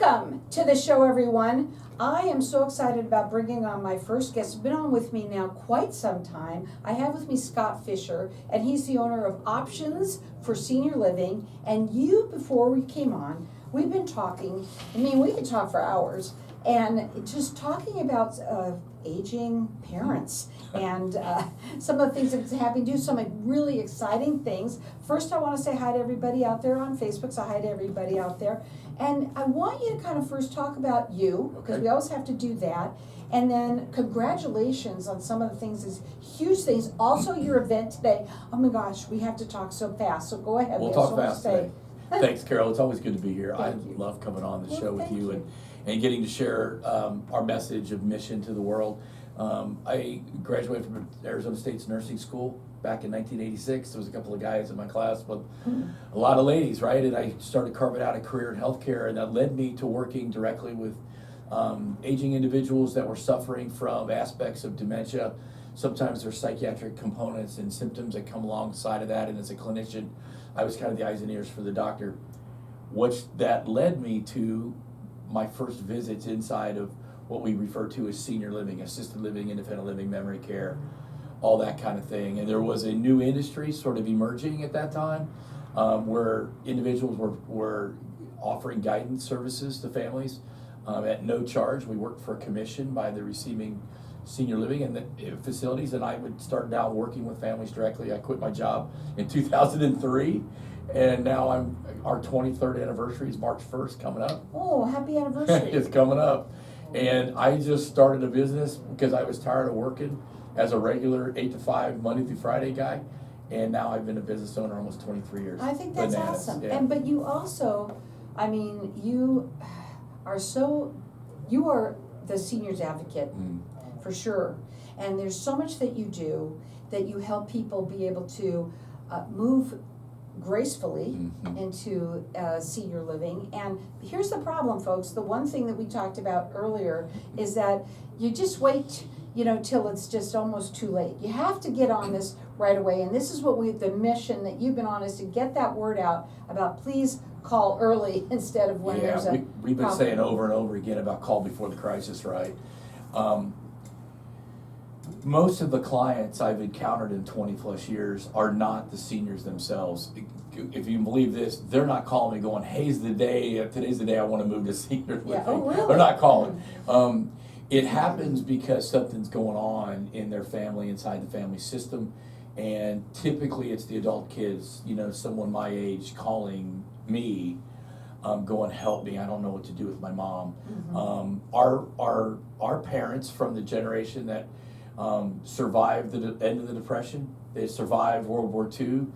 Welcome to the show, everyone. I am so excited about bringing on my first guest. He's been on with me now quite some time. I have with me Scott Fischer, and he's the owner of Options for Senior Living. And you, before we came on, we've been talking, I mean, we could talk for hours, and just talking about aging parents and some of the things that's happening, do some really exciting things. First, I want to say hi to everybody out there on Facebook, so hi to everybody out there. And I want you to kind of first talk about you, because we always have to do that. And then congratulations on some of the things, these huge things. Also your event today. Oh my gosh, we have to talk so fast, so go ahead. We'll talk fast today. Thanks, Carol. It's always good to be here. I love coming on the show with you and getting to share our message of mission to the world. I graduated from Arizona State's nursing school back in 1986. There was a couple of guys in my class, but a lot of ladies, right? And I started carving out a career in healthcare, and that led me to working directly with aging individuals that were suffering from aspects of dementia. Sometimes there's psychiatric components and symptoms that come alongside of that, and as a clinician, I was kind of the eyes and ears for the doctor. That led me to my first visits inside of what we refer to as senior living, assisted living, independent living, memory care, all that kind of thing. And there was a new industry sort of emerging at that time where individuals were offering guidance services to families at no charge. We worked for a commission by the receiving senior living and the facilities, and I would start now working with families directly. I quit my job in 2003, and now our 23rd anniversary is March 1st coming up. Oh, happy anniversary. It's coming up. And I just started a business because I was tired of working as a regular 8 to 5 Monday through Friday guy, and now I've been a business owner almost 23 years. I think that's awesome. Yeah. But you also, I mean, you are the seniors advocate for sure. And there's so much that you do, that you help people be able to move gracefully into senior living. And here's the problem, folks. The one thing that we talked about earlier is that you just wait, till it's just almost too late. You have to get on this right away. And this is what the mission that you've been on, is to get that word out about please call early instead of when there's a we've been saying over and over again about call before the crisis, right? Most of the clients I've encountered in 20 plus years are not the seniors themselves. If you can believe this, they're not calling me going, hey, today's the day I want to move to senior living. Yeah. Oh, really? They're not calling. It happens because something's going on in their family, inside the family system, and typically it's the adult kids, someone my age calling me, going, help me, I don't know what to do with my mom. Our parents from the generation that survived the end of the Depression, they survived World War II,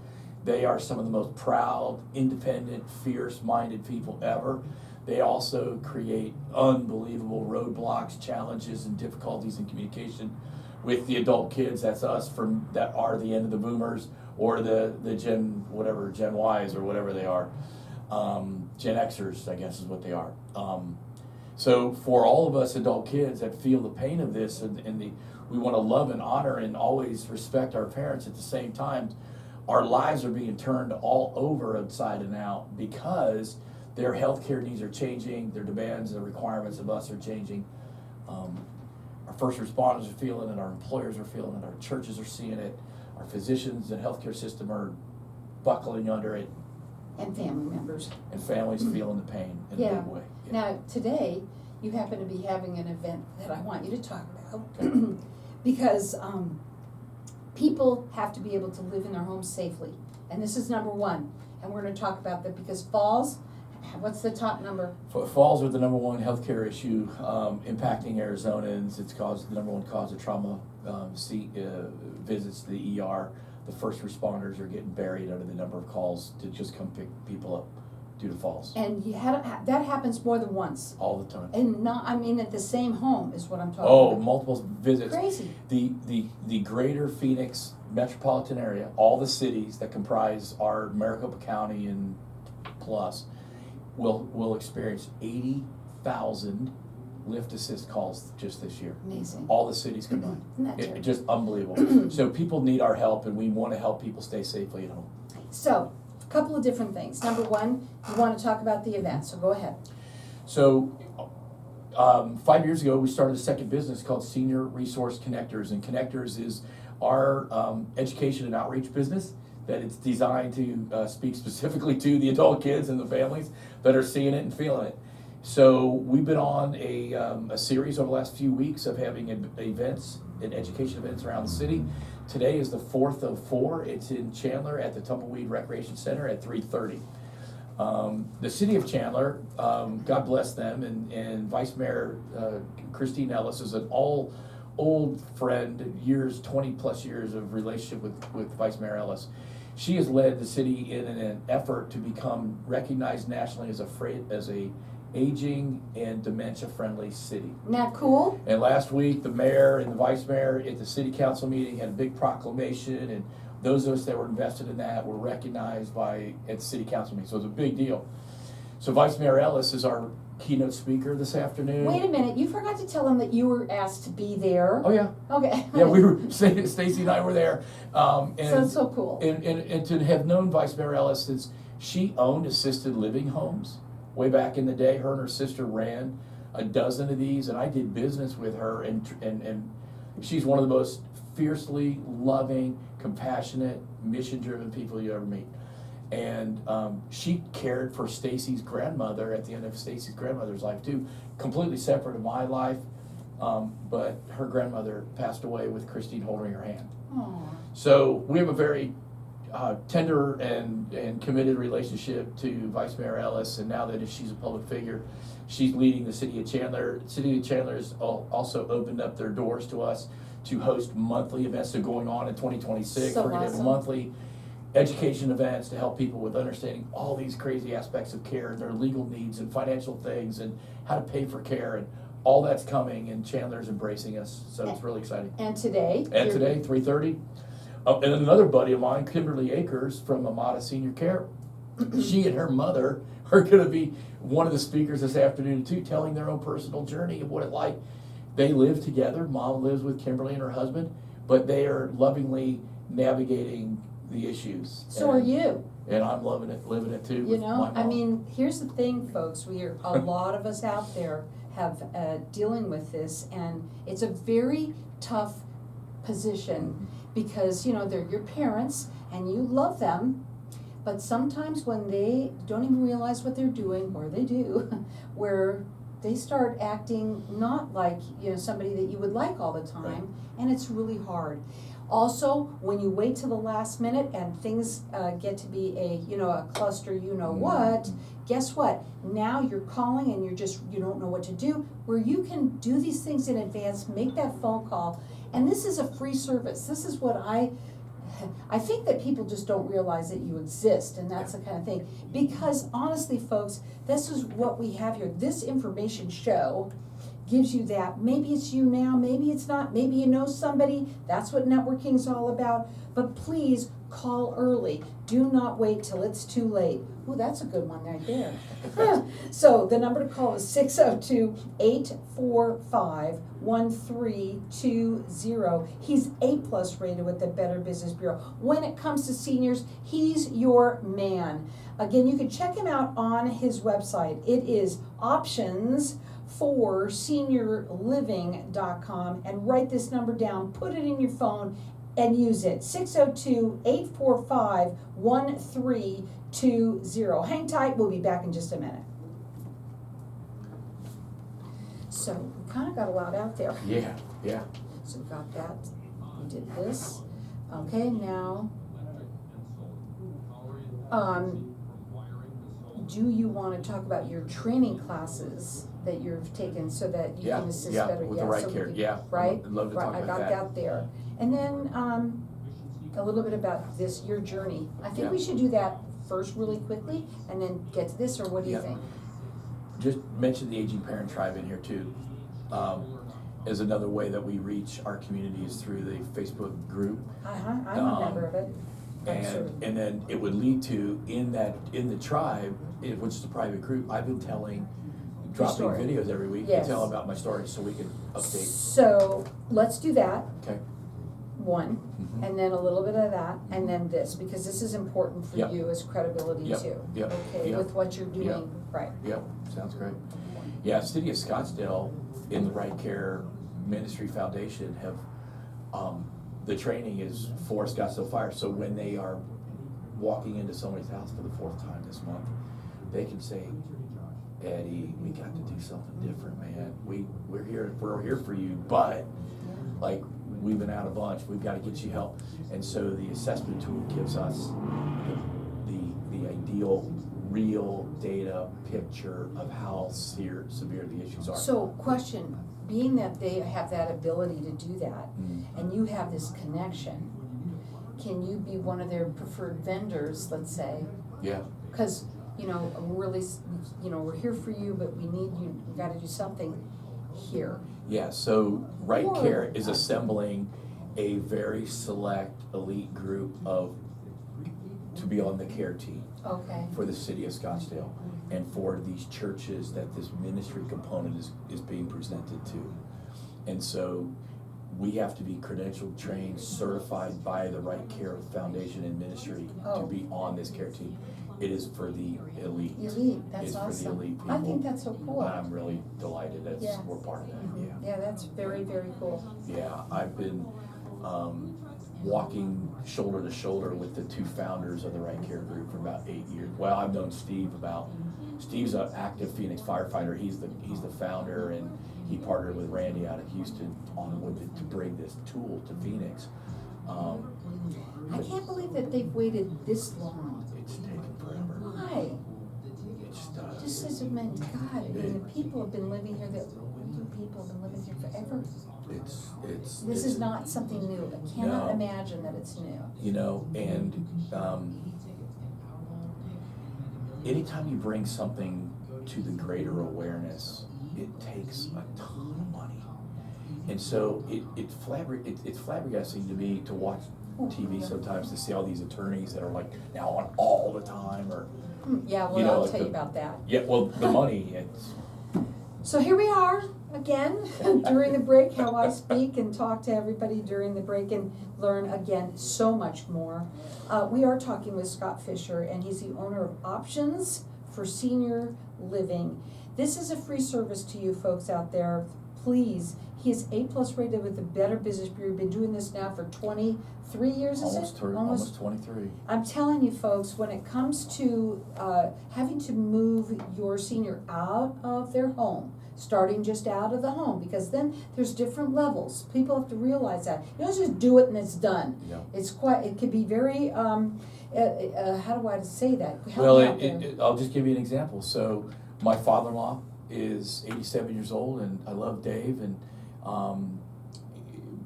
they are some of the most proud, independent, fierce-minded people ever. They also create unbelievable roadblocks, challenges, and difficulties in communication with the adult kids. That's us that are the end of the boomers, or the Gen Ys or whatever they are. Gen Xers, I guess is what they are. So for all of us adult kids that feel the pain of this, we want to love and honor and always respect our parents at the same time, our lives are being turned all over inside and out because their healthcare needs are changing, their demands and the requirements of us are changing. Our first responders are feeling it, our employers are feeling it, our churches are seeing it, our physicians and healthcare system are buckling under it. And family members. And families feeling the pain in a big way. Yeah. Now, today, you happen to be having an event that I want you to talk about because people have to be able to live in their homes safely. And this is number one. And we're going to talk about that because falls, what's the top number? Falls are the number one healthcare issue impacting Arizonans. It's the number one cause of trauma visits to the ER. The first responders are getting buried under the number of calls to just come pick people up due to falls. And that happens more than once. All the time. And at the same home is what I'm talking about. Oh, multiple visits. Crazy. The greater Phoenix metropolitan area, all the cities that comprise our Maricopa County and plus, will experience 80,000 lift assist calls just this year. Amazing. All the cities combined. It's just unbelievable. So people need our help, and we want to help people stay safely at home. So, a couple of different things. Number one, you want to talk about the event, so go ahead. So 5 years ago, we started a second business called Senior Resource Connectors, and Connectors is our education and outreach business that it's designed to speak specifically to the adult kids and the families that are seeing it and feeling it. So we've been on a series over the last few weeks of having events and education events around the city. Today is the 4th of 4. It's in Chandler at the Tumbleweed Recreation Center at 3:30. The city of Chandler, God bless them, and Vice Mayor Christine Ellis is an old friend, 20 plus years of relationship with Vice Mayor Ellis. She has led the city in an effort to become recognized nationally as a aging and dementia-friendly city. Isn't that cool? And last week, the mayor and the vice mayor at the city council meeting had a big proclamation, and those of us that were invested in that were recognized at the city council meeting. So it was a big deal. So Vice Mayor Ellis is our keynote speaker this afternoon. Wait a minute, you forgot to tell them that you were asked to be there. Oh yeah. Okay. Yeah, we were. Stacy and I were there. So that's so cool. And to have known Vice Mayor Ellis since she owned assisted living homes way back in the day. Her and her sister ran a dozen of these, and I did business with her. And she's one of the most fiercely loving, compassionate, mission-driven people you ever meet. And she cared for Stacy's grandmother at the end of Stacy's grandmother's life too, completely separate of my life. But her grandmother passed away with Christine holding her hand. Aww. So we have a very tender and committed relationship to Vice Mayor Ellis, and now that she's a public figure, she's leading the city of Chandler. City of Chandler has also opened up their doors to us to host monthly events. They're going on in 2026. So We're going to have awesome. monthly education events to help people with understanding all these crazy aspects of care and their legal needs and financial things and how to pay for care, and all that's coming, and Chandler's embracing us, so it's really exciting. And today? And today, 3:30. And another buddy of mine, Kimberly Akers from Amada Senior Care, she and her mother are going to be one of the speakers this afternoon too, telling their own personal journey of what it's like. They live together. Mom lives with Kimberly and her husband, but they are lovingly navigating the issues. So are you. And I'm loving it, living it too. You with know, my I mom. mean, here's the thing, folks. A lot of us out there have dealing with this, and it's a very tough position because, you know, they're your parents and you love them, but sometimes when they don't even realize what they're doing, or they do, where they start acting not like, you know, somebody that you would like all the time, Right. and it's really hard. Also, when you wait till the last minute and things get to be a cluster, what, guess what? Now you're calling and you don't know what to do, where you can do these things in advance, make that phone call, and this is a free service. This is what I think that people just don't realize that you exist, and that's the kind of thing. Because honestly, folks, this is what we have here. This information show gives you that. Maybe it's you now, maybe it's not, maybe you know somebody. That's what networking is all about. But please call early. Do not wait till it's too late. Ooh, that's a good one right there. So the number to call is 602-845-1320. He's A+ rated with the Better Business Bureau. When it comes to seniors, he's your man. Again, you can check him out on his website. It is optionsforseniorliving.com, and write this number down, put it in your phone, and use it. 602-845-1320. Hang tight, we'll be back in just a minute. So we kind of got a lot out there. Yeah. So we got that, we did this. Okay, now, do you want to talk about your training classes that you've taken so that you can assist better? With the right so we care. can- Yeah, Right? I'd love to talk I about got that. that there. And then a little bit about your journey. I think Yeah. we should do that first really quickly and then get to this, or what do you Yeah. think? Just mention the Aging Parent Tribe in here too. As another way that we reach our communities through the Facebook group. I'm a member of it. And then it would lead to, in the tribe, which is a private group, I've been dropping story. videos every week Yes. to tell about my story so we can update. So let's do that. Okay. one, Mhm. and then a little bit of that, and then this, because this is important for Yep. you as credibility Yep. too. Yep. Okay, Yep. with what you're doing, Yep. right. Yep, sounds great. Yeah, City of Scottsdale in the Right Care Ministry Foundation have, the training is for Scottsdale Fire. So when they are walking into somebody's house for the 4th time this month, they can say, Eddie, we got to do something different, man. We're here for you, but like we've been out a bunch, we've got to get you help. And so the assessment tool gives us the ideal, real data picture of how severe the issues are. So, question, being that they have that ability to do that, Mhm. and you have this connection, can you be one of their preferred vendors, let's say? Yeah. Because, really, we're here for you, but we need you, we gotta do something here. Yeah, so Right Or- Care is assembling a very select elite group to be on the care team Okay, for the city of Scottsdale and for these churches that this ministry component is being presented to. And so we have to be credentialed, trained, certified by the Right Care Foundation and Ministry to Oh. be on this care team. It is for the elite. that's It's awesome. for the elite people. I think that's so cool. And I'm really delighted that Yeah. we're part of that, yeah. Yeah, that's very, very cool. Yeah, I've been walking shoulder to shoulder with the 2 founders of the Right Care Group for about 8 years. Well, I've known Steve's an active Phoenix firefighter. He's the founder, and he partnered with Randy out of Houston to bring this tool to Phoenix. I can't believe that they've waited this long. It's taken forever. Why? It just does. Just as a man, God, I mean, the people have been living here, the older people have been living here forever. This is not something new. I cannot No. imagine that it's new. And anytime you bring something to the greater awareness, it takes a ton of money. And so it's flabbergasting to me to watch TV sometimes to see all these attorneys that are like now on all the time, or Yeah, well, I'll tell you about that. yeah, well, the money, it's So here we are again during the break, how I speak and talk to everybody during the break and learn again so much more. We are talking with Scott Fischer, and he's the owner of Options for Senior Living. This is a free service to you folks out there. Please, he is A+ rated with the Better Business Bureau. Been doing this now for 23 years, is it? almost 23. I'm telling you folks, when it comes to having to move your senior out of their home, starting just out of the home, because then there's different levels. People have to realize that. You don't just do it and it's done. Yeah. It can be very, how do I say that? Help Well, me out there. I'll just give you an example. So my father-in-law is 87 years old, and I love Dave,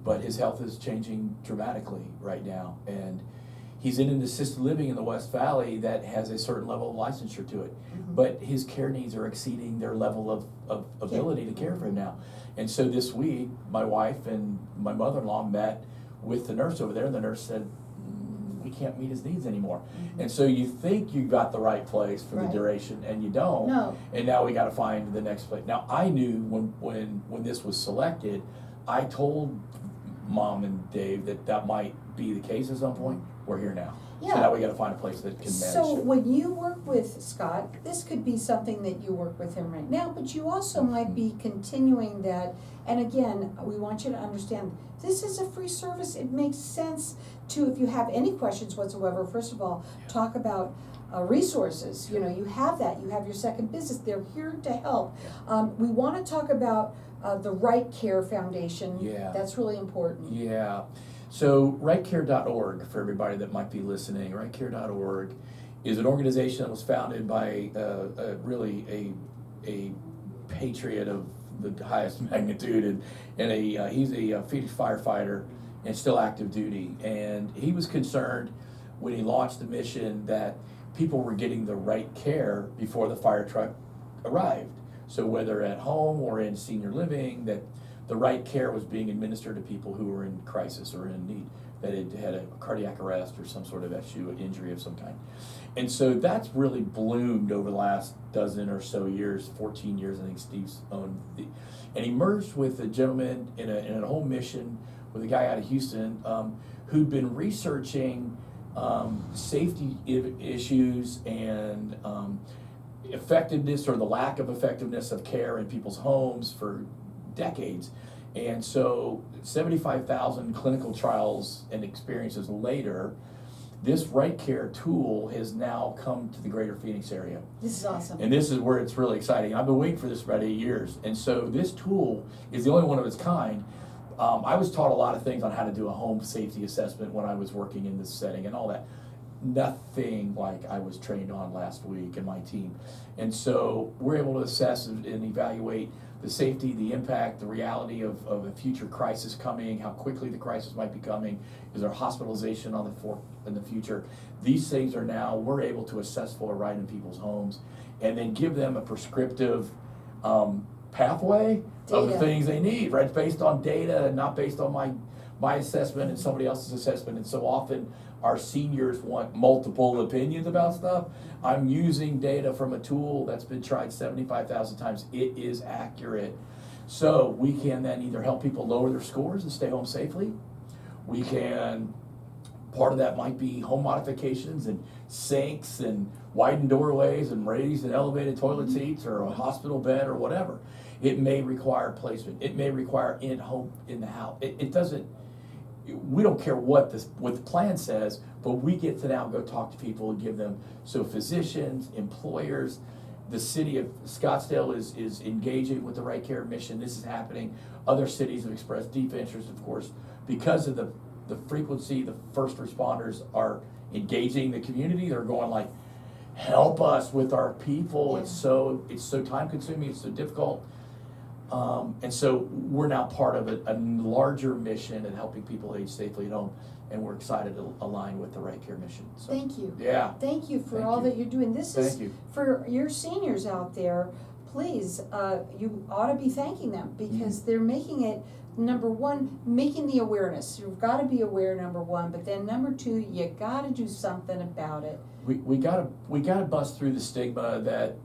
but his health is changing dramatically right now, and he's in an assisted living in the West Valley that has a certain level of licensure to it, but his care needs are exceeding their level of ability to care for him now. And so this week, my wife and my mother-in-law met with the nurse over there, and the nurse said, we can't meet his needs anymore. And so you think you got the right place for the duration, and you don't. No. And now we got to find the next place. Now I knew when this was selected, I told Mom and Dave that might be the case at some point. We're here now. Yeah. So now we got to find a place that can manage. So when you work with Scott, this could be something that you work with him right now, but you also might be continuing that. And again, we want you to understand, this is a free service. It makes sense to, if you have any questions whatsoever, first of all, talk about resources. You know, you have that. You have your second business. They're here to help. We want to talk about the Right Care Foundation. Yeah. That's really important. Yeah. So rightcare.org, for everybody that might be listening, rightcare.org is an organization that was founded by really a patriot of the highest magnitude, and he's a Phoenix firefighter and still active duty. And he was concerned when he launched the mission that people were getting the right care before the fire truck arrived. So whether at home or in senior living, that the right care was being administered to people who were in crisis or in need. that had had a cardiac arrest or some sort of issue, an injury of some kind. And so that's really bloomed over the last dozen or so years, 14 years, I think Steve's owned and he merged with a gentleman in a whole mission with a guy out of Houston who'd been researching safety issues and effectiveness or the lack of effectiveness of care in people's homes for decades. And so 75,000 clinical trials and experiences later, this Right Care tool has now come to the greater Phoenix area. This is awesome. And this is where it's really exciting. I've been waiting for this for about 8 years. And so this tool is the only one of its kind. I was taught a lot of things on how to do a home safety assessment when I was working in this setting and all that. Nothing like I was trained on last week and my team. And so we're able to assess and evaluate the safety, the impact, the reality of a future crisis coming, how quickly the crisis might be coming, is there hospitalization in the future. These things are now, we're able to assess for right in people's homes and then give them a prescriptive pathway of the things they need, right? It's based on data and not based on my assessment and somebody else's assessment. And so often our seniors want multiple opinions about stuff. I'm using data from a tool that's been tried 75,000 times. It is accurate. So we can then either help people lower their scores and stay home safely. We can, part of that might be home modifications and sinks and widened doorways and raised and elevated toilet seats or a hospital bed or whatever. It may require placement. It may require in the house. It doesn't, we don't care what the plan says, but we get to now go talk to people and give them, so physicians, employers, the city of Scottsdale is engaging with the Right Care mission. This is happening. Other cities have expressed deep interest, of course, because of the frequency. The first responders are engaging the community. They're going like, help us with our people. Yeah. It's so time consuming. It's so difficult. And so we're now part of a larger mission in helping people age safely at home, and we're excited to align with the Right Care mission. So, thank you. Yeah. Thank you for all that you're doing. This is for your seniors out there. Please, you ought to be thanking them because they're making it, number one, making the awareness. You've got to be aware, number one, but then number two, you got to do something about it. We gotta bust through the stigma that,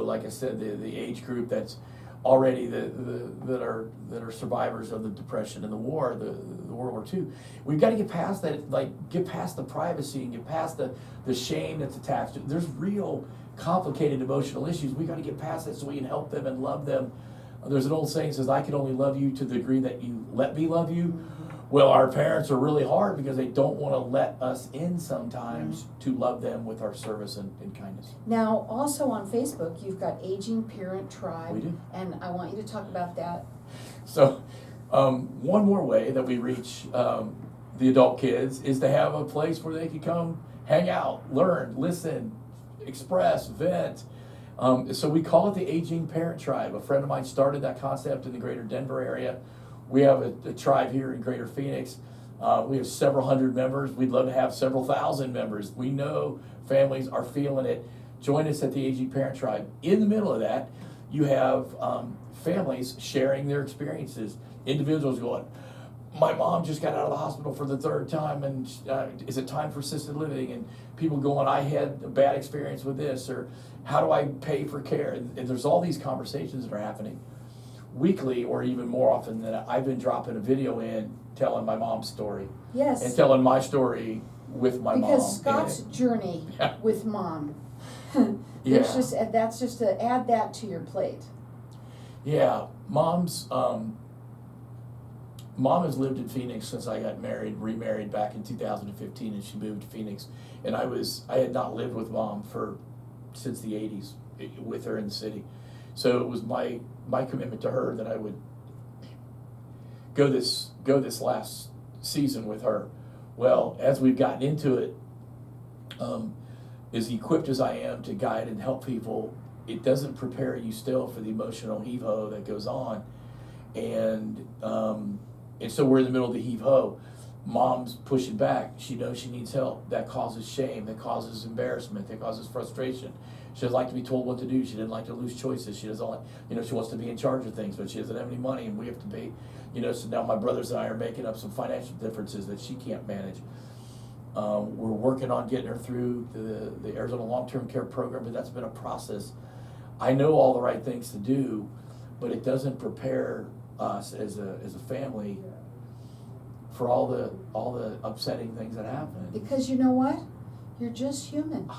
like I said, the age group that's already that are survivors of the Depression and the war, the World War II. We've got to get past that, get past the privacy and get past the shame that's attached to it. There's real complicated emotional issues. We got to get past that so we can help them and love them. There's an old saying that says, I can only love you to the degree that you let me love you. Well, our parents are really hard because they don't want to let us in sometimes to love them with our service and kindness. Now, also on Facebook, you've got Aging Parent Tribe. We do. And I want you to talk about that. So, one more way that we reach the adult kids is to have a place where they can come hang out, learn, listen, express, vent. So we call it the Aging Parent Tribe. A friend of mine started that concept in the greater Denver area. We have a tribe here in greater Phoenix. We have several hundred members. We'd love to have several thousand members. We know families are feeling it. Join us at the Aging Parent Tribe. In the middle of that, you have families sharing their experiences. Individuals going, my mom just got out of the hospital for the third time, and is it time for assisted living? And people going, I had a bad experience with this, or how do I pay for care? And there's all these conversations that are happening. Weekly, or even more often than I've been dropping a video in telling my mom's story. Yes. And telling my story with my mom. Because Scott's journey with mom. That's just to add that to your plate. Yeah, mom has lived in Phoenix since I got remarried back in 2015, and she moved to Phoenix. And I had not lived with mom since the 80s with her in the city. So it was my commitment to her that I would go this last season with her. Well, as we've gotten into it, as equipped as I am to guide and help people, it doesn't prepare you still for the emotional heave-ho that goes on. And so we're in the middle of the heave-ho. Mom's pushing back. She knows she needs help. That causes shame. That causes embarrassment. That causes frustration. She doesn't like to be told what to do. She doesn't like to lose choices. She doesn't like, she wants to be in charge of things, but she doesn't have any money, and we have to pay, so now my brothers and I are making up some financial differences that she can't manage. We're working on getting her through the Arizona Long-Term Care Program, but that's been a process. I know all the right things to do, but it doesn't prepare us as a family for all the upsetting things that happen. Because you know what? You're just human.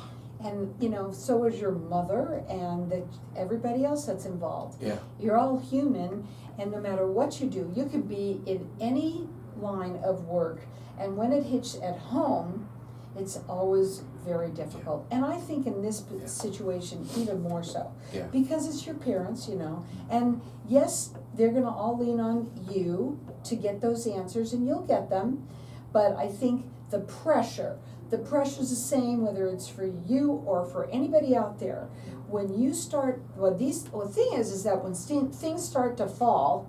And, so is your mother and everybody else that's involved. Yeah. You're all human, and no matter what you do, you could be in any line of work, and when it hits at home, it's always very difficult. And I think in this situation, even more so. Yeah. Because it's your parents, and yes, they're gonna all lean on you to get those answers, and you'll get them, but I think the pressure's the same whether it's for you or for anybody out there. When you start, the thing is that when things start to fall,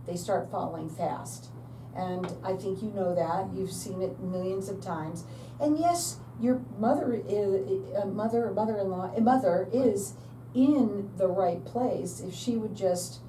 they start falling fast. And I think you know that, you've seen it millions of times. And yes, your mother is in the right place. If she would just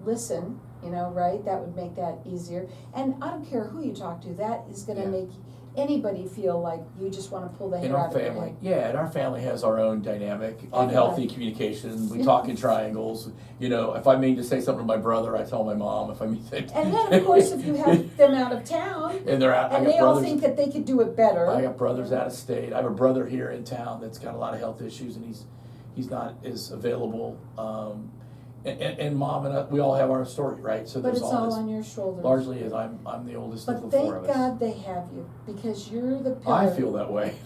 listen, right, that would make that easier. And I don't care who you talk to, that is gonna make anybody feel like you just wanna pull the hair out of their head. Yeah, and our family has our own dynamic, unhealthy communication. We talk in triangles. If I mean to say something to my brother, I tell my mom. If I mean to, and then of course if you have them out of town, and they're out, and they all think that they could do it better. I got brothers out of state. I have a brother here in town that's got a lot of health issues, and he's not as available. And mom and I, we all have our story, right? So but there's it's all on your shoulders. Largely, as I'm the oldest of the But four of us. thank God they have you, because you're the pillar. I feel that way.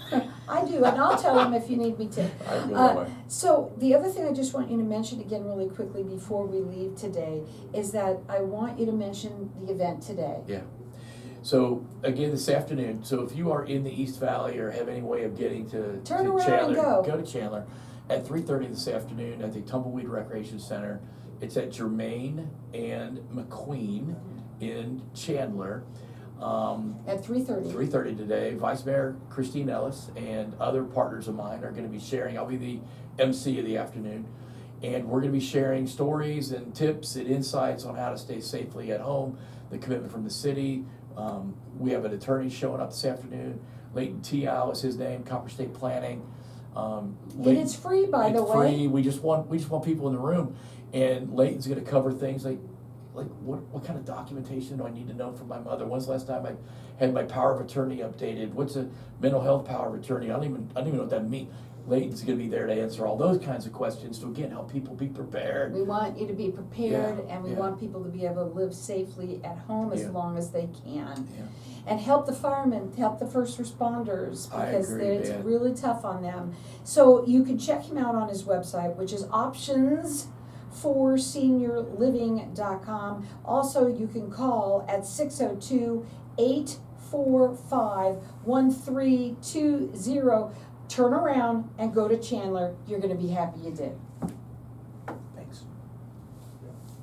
I do, and I'll tell them if you need me to. I feel that way. So the other thing I just want you to mention again really quickly before we leave today is that I want you to mention the event today. Yeah. So again, this afternoon, so if you are in the East Valley or have any way of getting to around Chandler, and go to Chandler at 3:30 this afternoon at the Tumbleweed Recreation Center. It's at Germain and McQueen in Chandler. At 3:30. 3:30 today. Vice Mayor Christine Ellis and other partners of mine are going to be sharing. I'll be the MC of the afternoon. And we're going to be sharing stories and tips and insights on how to stay safely at home, the commitment from the city. We have an attorney showing up this afternoon. Leighton Tiao is his name, Copper State Planning. And it's free, by the way. It's free. We just want people in the room. And Leighton's going to cover things like what kind of documentation do I need to know from my mother? When's the last time I had my power of attorney updated? What's a mental health power of attorney? I don't even know what that means. Leighton's going to be there to answer all those kinds of questions to, again, help people be prepared. We want you to be prepared, and we want people to be able to live safely at home as long as they can. Yeah. And help the firemen, help the first responders, because it's really tough on them. So you can check him out on his website, which is optionsforseniorliving.com. Also, you can call at 602-845-1320. Turn around and go to Chandler. You're going to be happy you did.